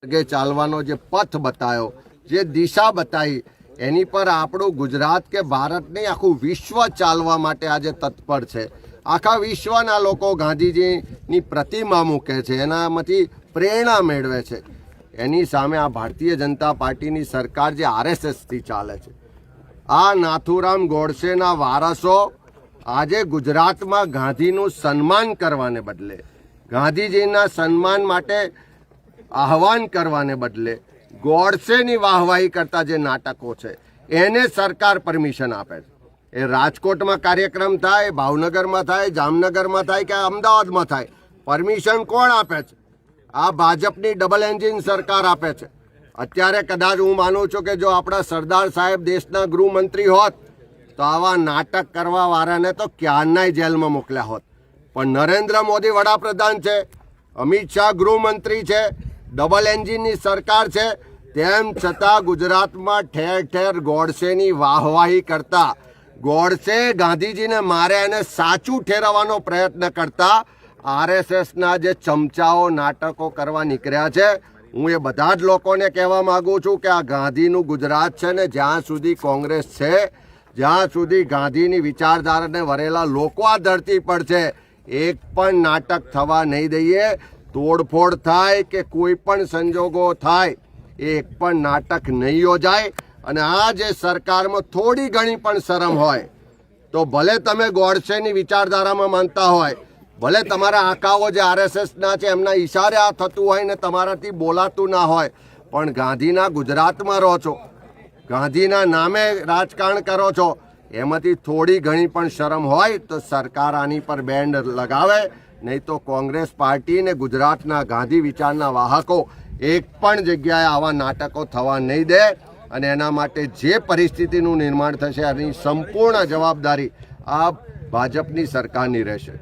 માર્ગે ચાલવાનો જે પથ બતાવ્યો, જે દિશા બતાવી, એની પર આપણું ગુજરાત કે ભારત નહીં આખું વિશ્વ ચાલવા માટે આજે તત્પર છે. આખા વિશ્વના લોકો ગાંધીજીની પ્રતિમા મૂકે છે, એનામાંથી પ્રેરણા મેળવે છે. એની સામે આ ભારતીય જનતા પાર્ટીની સરકાર જે આરએસએસથી ચાલે છે, આ નાથુરામ ગોડસેના વારસો આજે ગુજરાતમાં ગાંધીનું સન્માન કરવાને બદલે, ગાંધીજીના સન્માન માટે આહવાન કરવાને બદલે ગોડસેની વાહવાહી કરતા જે નાટકો છે એને સરકાર પરમિશન આપે છે. એ રાજકોટમાં કાર્યક્રમ થાય, ભાવનગરમાં થાય, જામનગરમાં થાય કે અમદાવાદમાં થાય, પરમિશન કોણ આપે છે? આ ભાજપની ડબલ એન્જિન સરકાર આપે છે. અત્યારે કદાચ હું માનું છું કે જો આપણા સરદાર સાહેબ દેશના ગૃહમંત્રી હોત તો આવા નાટક કરવા વાળાને તો ક્યારનાય જેલમાં મોકલ્યા હોત. પણ નરેન્દ્ર મોદી વડાપ્રધાન છે, અમિત શાહ ગૃહમંત્રી છે, ડબલ એન્જિનની સરકાર છે, તેમ છતાં ગુજરાતમાં ઠેર ઠેર ગોડસેની વાહવાહી કરતા, ગોડસે ગાંધીજીને માર્યા એને સાચું ઠેરવવાનો પ્રયત્ન કરતા આરએસએસના જે ચમચાઓ નાટકો કરવા નીકળ્યા છે. હું એ બધા જ લોકોને કહેવા માગું છું કે આ ગાંધીનું ગુજરાત છે ને, જ્યાં સુધી કોંગ્રેસ છે, જ્યાં સુધી ગાંધીની વિચારધારાને વરેલા લોકો આ ધરતી પર છે, એક પણ નાટક થવા નહીં દઈએ. તોડફોડ થાય કે કોઈ પણ સંજોગો થાય, એક પણ નાટક નહીં યોજાય. અને આ જે સરકારમાં થોડી ઘણી પણ શરમ હોય તો ભલે તમે ગોડસેની વિચારધારામાં માનતા હોય, ભલે તમારા આકાઓ જે આરએસએસના છે એમના ઈશારે આ થતું હોય ને તમારાથી બોલાતું ના હોય, પણ ગાંધીના ગુજરાતમાં રહો છો, ગાંધીના નામે રાજકારણ કરો છો, એમાંથી થોડી ઘણી પણ શરમ હોય તો સરકાર આની પર બેન્ડ લગાવે. નહીં તો કોંગ્રેસ પાર્ટી ને ગુજરાતના ગાંધી વિચારના વાહકો એક પણ જગ્યાએ આવા નાટકો થવા નહીં દે. અને એના માટે જે પરિસ્થિતિનું નિર્માણ થશે એની સંપૂર્ણ જવાબદારી આ ભાજપની સરકારની રહેશે.